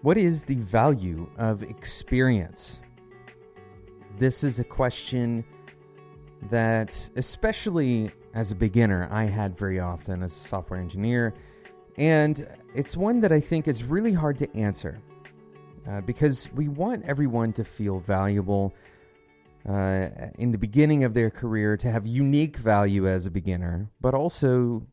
What is the value of experience? This is a question that, especially as a beginner, I had very often as a software engineer. And it's one that I think is really hard to answer because we want everyone to feel valuable in the beginning of their career, to have unique value as a beginner, but also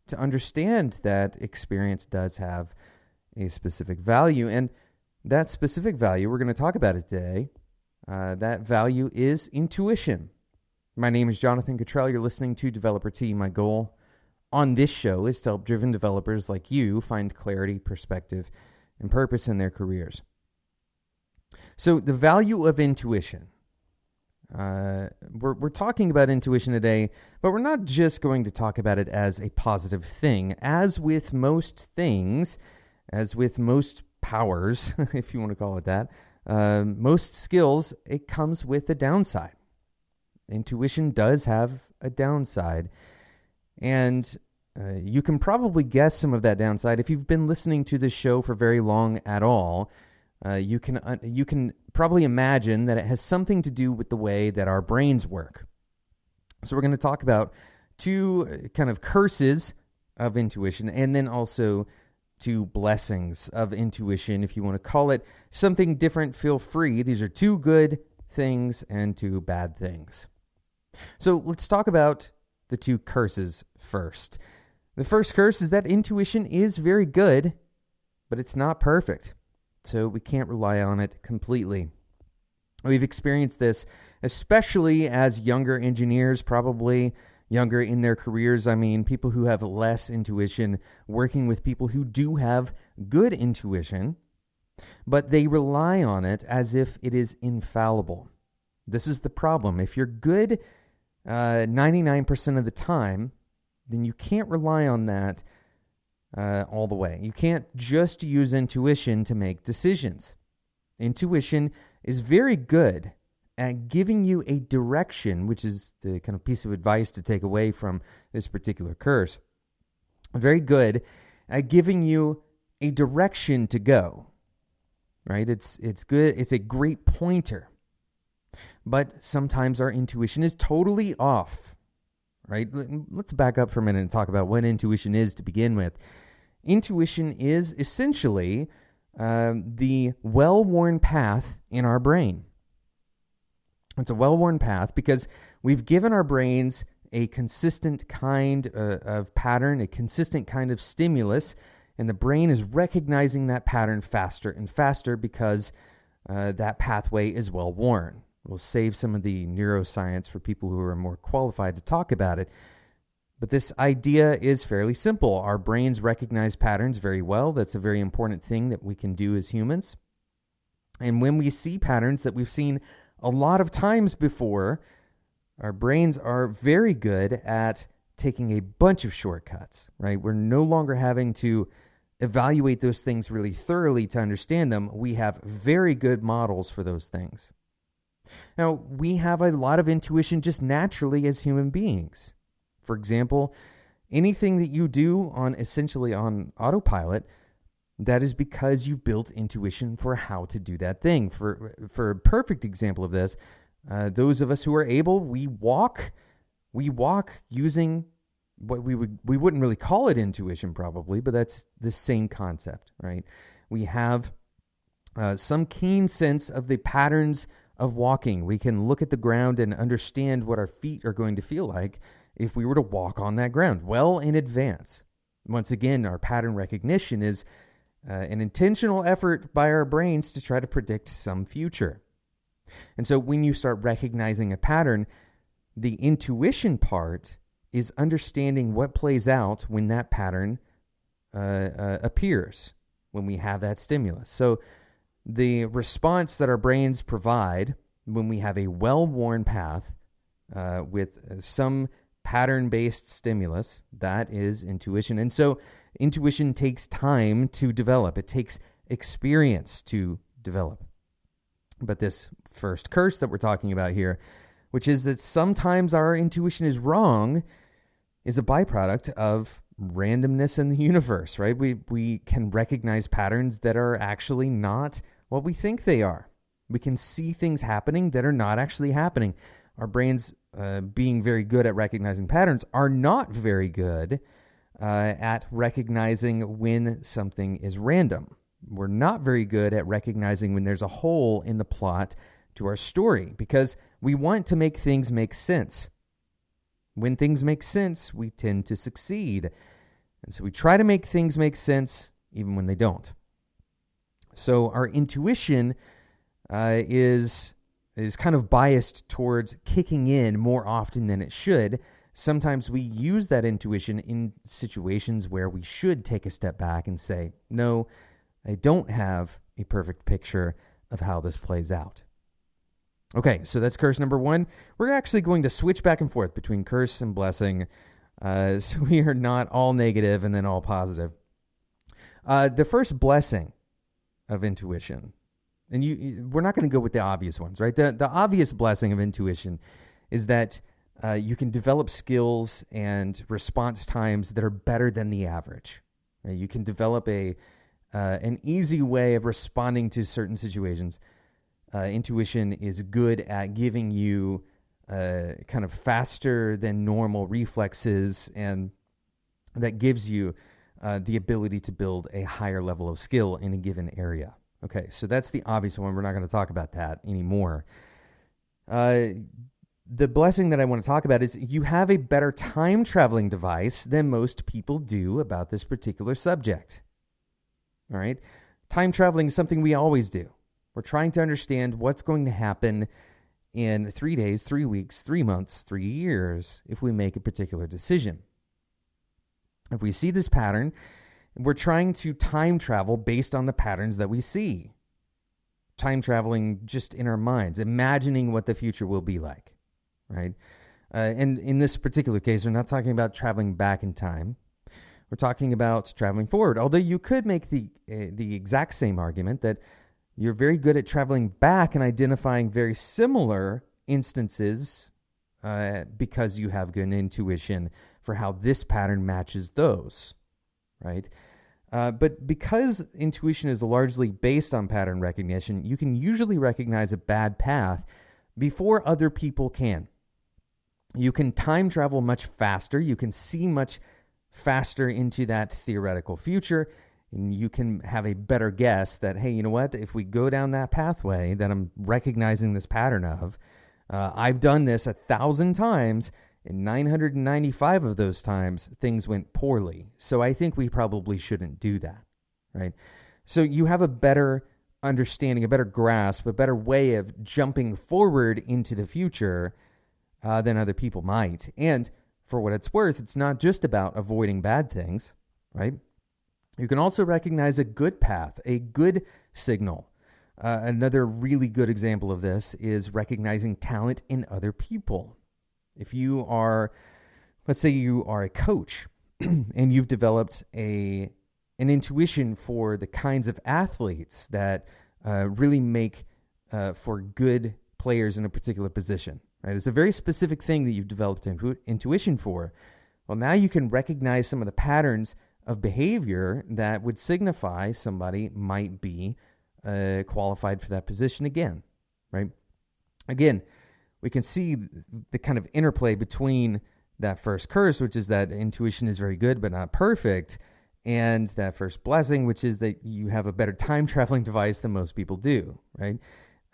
to understand that experience does have a specific value. And that specific value, we're going to talk about it today. That value is intuition. My name is Jonathan Cottrell. You're listening to Developer Tea. My goal on this show is to help driven developers like you find clarity, perspective, and purpose in their careers. So the value of intuition. We're talking about intuition today, but we're not just going to talk about it as a positive thing. As with most things, as with most powers, if you want to call it that, most skills, it comes with a downside. Intuition does have a downside, and you can probably guess some of that downside. If you've been listening to this show for very long at all, you can probably imagine that it has something to do with the way that our brains work. So we're going to talk about two kind of curses of intuition, and then also two blessings of intuition. If you want to call it something different, feel free. These are two good things and two bad things. So let's talk about the two curses first. The first curse is that intuition is very good, but it's not perfect. So we can't rely on it completely. We've experienced this, especially as younger engineers, probably younger in their careers. I mean, people who have less intuition, working with people who do have good intuition, but they rely on it as if it is infallible. This is the problem. If you're good 99% of the time, then you can't rely on that all the way. You can't just use intuition to make decisions. Intuition is very good at giving you a direction, which is the kind of piece of advice to take away from this particular curse. Very good at giving you a direction to go, right? It's good. It's a great pointer. But sometimes our intuition is totally off, right? Let's back up for a minute and talk about what intuition is to begin with. Intuition is essentially the well-worn path in our brain. It's a well-worn path because we've given our brains a consistent kind of pattern, a consistent kind of stimulus, and the brain is recognizing that pattern faster and faster because that pathway is well-worn. We'll save some of the neuroscience for people who are more qualified to talk about it. But this idea is fairly simple. Our brains recognize patterns very well. That's a very important thing that we can do as humans. And when we see patterns that we've seen a lot of times before, our brains are very good at taking a bunch of shortcuts, right? We're no longer having to evaluate those things really thoroughly to understand them. We have very good models for those things. Now, we have a lot of intuition just naturally as human beings. For example, anything that you do essentially on autopilot, that is because you've built intuition for how to do that thing. For a perfect example of this, those of us who are able, we walk using what we wouldn't really call it intuition probably, but that's the same concept, right? We have some keen sense of the patterns of walking. We can look at the ground and understand what our feet are going to feel like if we were to walk on that ground well in advance. Once again, our pattern recognition is an intentional effort by our brains to try to predict some future. And so when you start recognizing a pattern, the intuition part is understanding what plays out when that pattern appears, when we have that stimulus. So the response that our brains provide when we have a well-worn path with some pattern-based stimulus, that is intuition. And so intuition takes time to develop. It takes experience to develop. But this first curse that we're talking about here, which is that sometimes our intuition is wrong, is a byproduct of randomness in the universe, right? We can recognize patterns that are actually not what we think they are. We can see things happening that are not actually happening. Our brains, being very good at recognizing patterns, are not very good at recognizing when something is random. We're not very good at recognizing when there's a hole in the plot to our story, because we want to make things make sense. When things make sense, we tend to succeed. And so we try to make things make sense even when they don't. So our intuition is kind of biased towards kicking in more often than it should. Sometimes we use that intuition in situations where we should take a step back and say, no, I don't have a perfect picture of how this plays out. Okay, so that's curse number 1. We're actually going to switch back and forth between curse and blessing, so we are not all negative and then all positive. The first blessing of intuition, and we're not going to go with the obvious ones, right? The obvious blessing of intuition is that you can develop skills and response times that are better than the average. Right? You can develop an easy way of responding to certain situations. Intuition is good at giving you kind of faster than normal reflexes, and that gives you the ability to build a higher level of skill in a given area. Okay, so that's the obvious one. We're not going to talk about that anymore. The blessing that I want to talk about is you have a better time traveling device than most people do about this particular subject. All right, time traveling is something we always do. We're trying to understand what's going to happen in 3 days, 3 weeks, 3 months, 3 years if we make a particular decision. If we see this pattern, we're trying to time travel based on the patterns that we see. Time traveling just in our minds, imagining what the future will be like, right? And in this particular case, we're not talking about traveling back in time. We're talking about traveling forward. Although you could make the exact same argument that you're very good at traveling back and identifying very similar instances because you have good intuition for how this pattern matches those, right? But because intuition is largely based on pattern recognition, you can usually recognize a bad path before other people can. You can time travel much faster. You can see much faster into that theoretical future. And you can have a better guess that, hey, you know what? If we go down that pathway that I'm recognizing this pattern of, I've done this 1,000 times, and 995 of those times, things went poorly. So I think we probably shouldn't do that, right? So you have a better understanding, a better grasp, a better way of jumping forward into the future than other people might. And for what it's worth, it's not just about avoiding bad things, right? You can also recognize a good path, a good signal. Another really good example of this is recognizing talent in other people. If you are, let's say you are a coach and you've developed an intuition for the kinds of athletes that really make for good players in a particular position, right? It's a very specific thing that you've developed intuition for. Well, now you can recognize some of the patterns of behavior that would signify somebody might be qualified for that position again, right? Again, we can see the kind of interplay between that first curse, which is that intuition is very good but not perfect, and that first blessing, which is that you have a better time traveling device than most people do, right?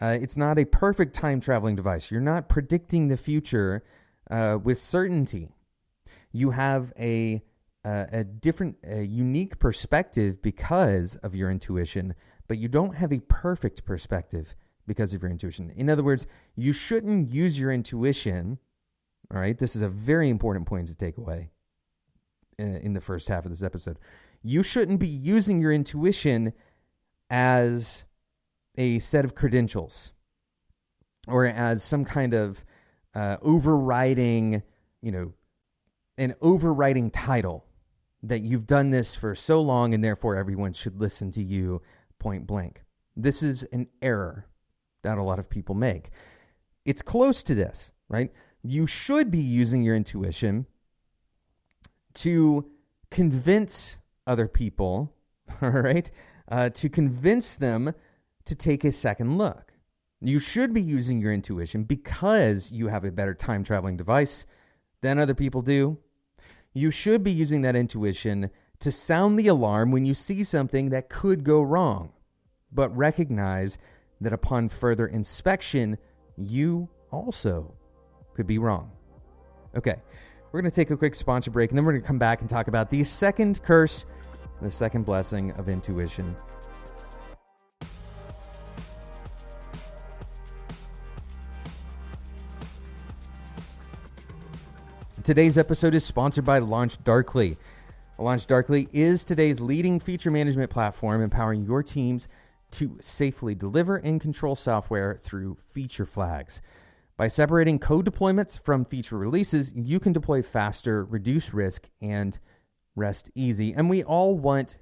It's not a perfect time traveling device. You're not predicting the future with certainty. You have a different, unique perspective because of your intuition, but you don't have a perfect perspective because of your intuition. In other words, you shouldn't use your intuition, all right? This is a very important point to take away in the first half of this episode. You shouldn't be using your intuition as a set of credentials or as some kind of overriding, an overriding title that you've done this for so long and therefore everyone should listen to you point blank. This is an error that a lot of people make. It's close to this, right? You should be using your intuition to convince other people, all right, to convince them to take a second look. You should be using your intuition because you have a better time traveling device than other people do. You should be using that intuition to sound the alarm when you see something that could go wrong, but recognize that upon further inspection, you also could be wrong. Okay, we're going to take a quick sponsor break, and then we're going to come back and talk about the second curse, the second blessing of intuition. Today's episode is sponsored by Launch Darkly. Launch Darkly is today's leading feature management platform, empowering your teams to safely deliver and control software through feature flags. By separating code deployments from feature releases, you can deploy faster, reduce risk, and rest easy. And we all want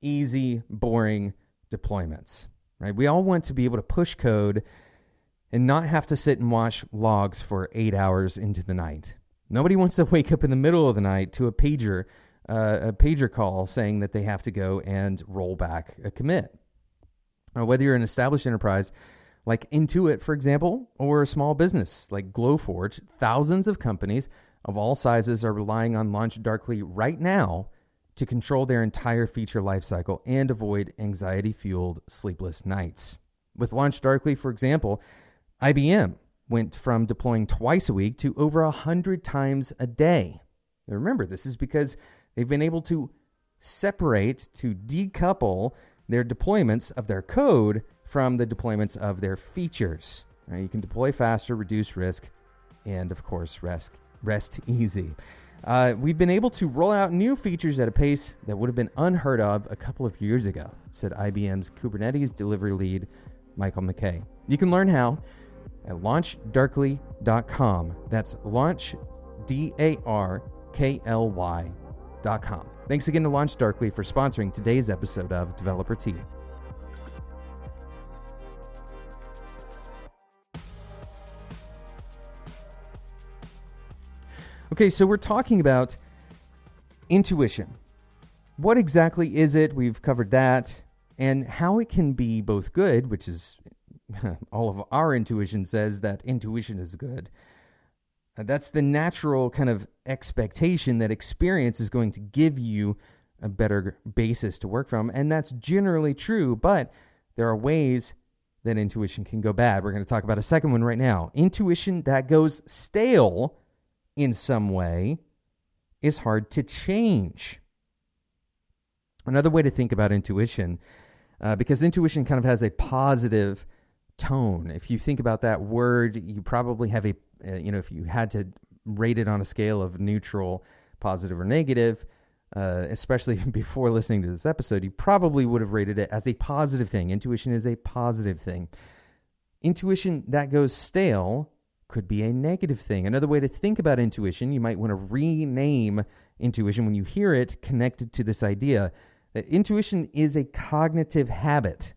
easy, boring deployments, right? We all want to be able to push code and not have to sit and watch logs for 8 hours into the night. Nobody wants to wake up in the middle of the night to a pager call saying that they have to go and roll back a commit. Whether you're an established enterprise like Intuit, for example, or a small business like Glowforge, thousands of companies of all sizes are relying on Launch Darkly right now to control their entire feature lifecycle and avoid anxiety-fueled sleepless nights. With Launch Darkly, for example, IBM went from deploying twice a week to over 100 times a day. Now remember, this is because they've been able to separate, to decouple their deployments of their code from the deployments of their features. Now, you can deploy faster, reduce risk, and of course, rest easy. We've been able to roll out new features at a pace that would have been unheard of a couple of years ago, said IBM's Kubernetes delivery lead, Michael McKay. You can learn how at launchdarkly.com. That's launch, DARKLY.com. Thanks again to Launch Darkly for sponsoring today's episode of Developer Tea. Okay, so we're talking about intuition. What exactly is it? We've covered that, and how it can be both good, which is all of our intuition says that intuition is good. That's the natural kind of expectation that experience is going to give you a better basis to work from, and that's generally true, but there are ways that intuition can go bad. We're going to talk about a second one right now. Intuition that goes stale in some way is hard to change. Another way to think about intuition, because intuition kind of has a positive tone. If you think about that word, you probably have if you had to rate it on a scale of neutral, positive, or negative, especially before listening to this episode, you probably would have rated it as a positive thing. Intuition is a positive thing. Intuition that goes stale could be a negative thing. Another way to think about intuition, you might want to rename intuition when you hear it connected to this idea that intuition is a cognitive habit.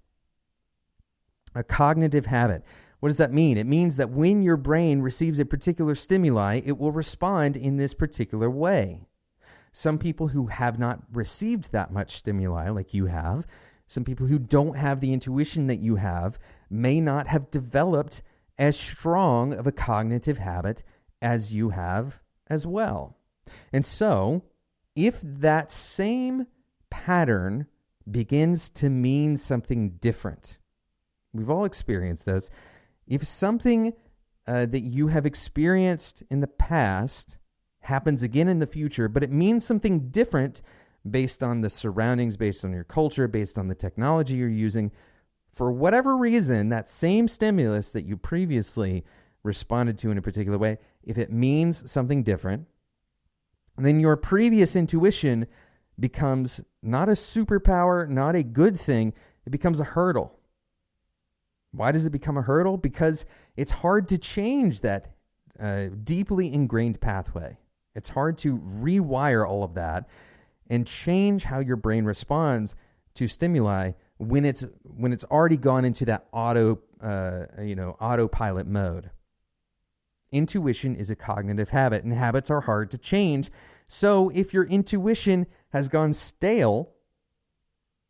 A cognitive habit. What does that mean? It means that when your brain receives a particular stimuli, it will respond in this particular way. Some people who have not received that much stimuli like you have, some people who don't have the intuition that you have, may not have developed as strong of a cognitive habit as you have as well. And so, if that same pattern begins to mean something different, we've all experienced this. If something that you have experienced in the past happens again in the future, but it means something different based on the surroundings, based on your culture, based on the technology you're using, for whatever reason, that same stimulus that you previously responded to in a particular way, if it means something different, then your previous intuition becomes not a superpower, not a good thing. It becomes a hurdle. Why does it become a hurdle? Because it's hard to change that deeply ingrained pathway. It's hard to rewire all of that and change how your brain responds to stimuli when it's already gone into that autopilot mode. Intuition is a cognitive habit, and habits are hard to change So if your intuition has gone stale,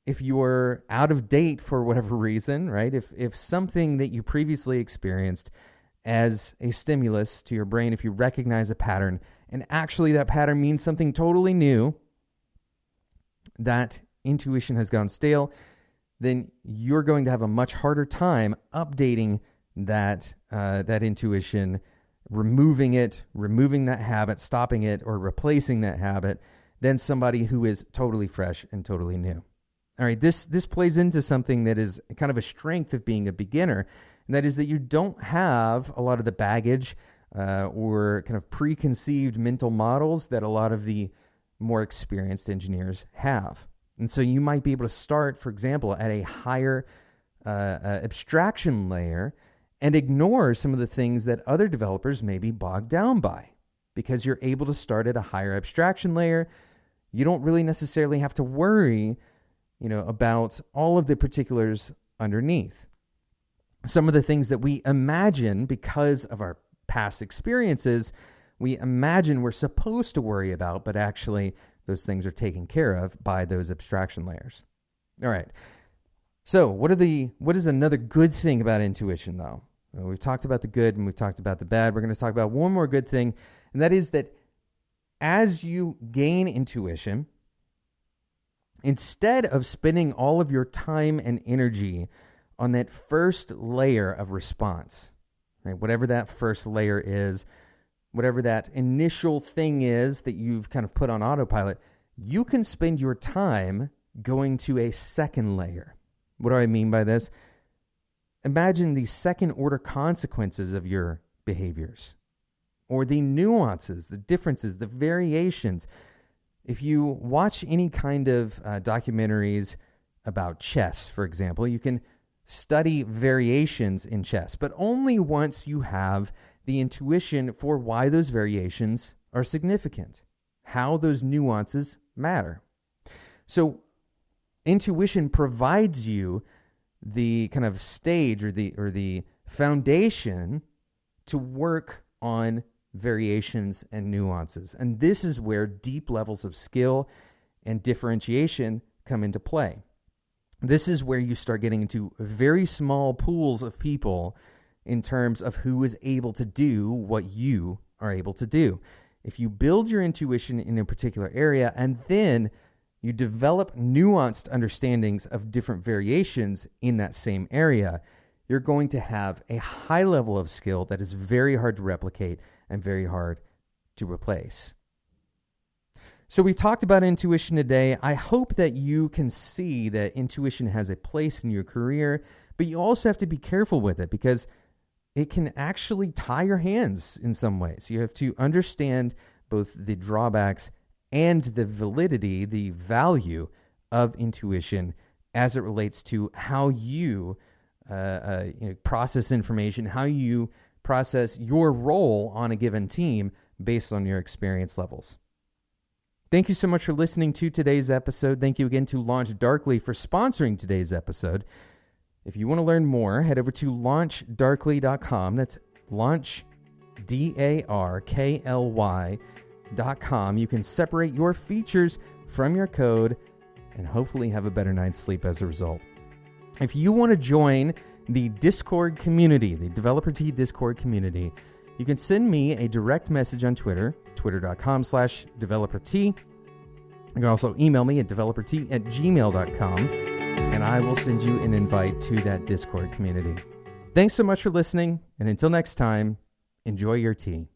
if you're out of date for whatever reason, right? If something that you previously experienced as a stimulus to your brain, if you recognize a pattern and actually that pattern means something totally new, that intuition has gone stale, then you're going to have a much harder time updating that intuition, removing that habit, stopping it, or replacing that habit than somebody who is totally fresh and totally new. All right, this plays into something that is kind of a strength of being a beginner, and that is that you don't have a lot of the baggage or kind of preconceived mental models that a lot of the more experienced engineers have. And so you might be able to start, for example, at a higher abstraction layer and ignore some of the things that other developers may be bogged down by, because you're able to start at a higher abstraction layer. You don't really necessarily have to worry about all of the particulars underneath. Some of the things that we imagine because of our past experiences, we imagine we're supposed to worry about, but actually those things are taken care of by those abstraction layers. All right. So what is another good thing about intuition, though? Well, we've talked about the good and we've talked about the bad. We're going to talk about one more good thing, and that is that as you gain intuition, instead of spending all of your time and energy on that first layer of response, right? Whatever that first layer is, whatever that initial thing is that you've kind of put on autopilot, you can spend your time going to a second layer. What do I mean by this? Imagine the second order consequences of your behaviors, or the nuances, the differences, the variations. If you watch any kind of documentaries about chess, for example, you can study variations in chess, but only once you have the intuition for why those variations are significant, how those nuances matter. So intuition provides you the kind of stage or the foundation to work on variations and nuances. And this is where deep levels of skill and differentiation come into play. This is where you start getting into very small pools of people in terms of who is able to do what you are able to do. If you build your intuition in a particular area and then you develop nuanced understandings of different variations in that same area, you're going to have a high level of skill that is very hard to replicate and very hard to replace. So we talked about intuition today. I hope that you can see that intuition has a place in your career, but you also have to be careful with it because it can actually tie your hands in some ways. You have to understand both the drawbacks and the validity, the value of intuition as it relates to how you process information, how you process your role on a given team based on your experience levels. Thank you so much for listening to today's episode. Thank you again to Launch Darkly for sponsoring today's episode. If you want to learn more, head over to launchdarkly.com. That's launch, DARKLY.com. You can separate your features from your code and hopefully have a better night's sleep as a result. If you want to join the Discord community, the Developer T Discord community, you can send me a direct message on Twitter, twitter.com/developerT. You can also email me at developerT@gmail.com, and I will send you an invite to that Discord community. Thanks so much for listening, and until next time, enjoy your tea.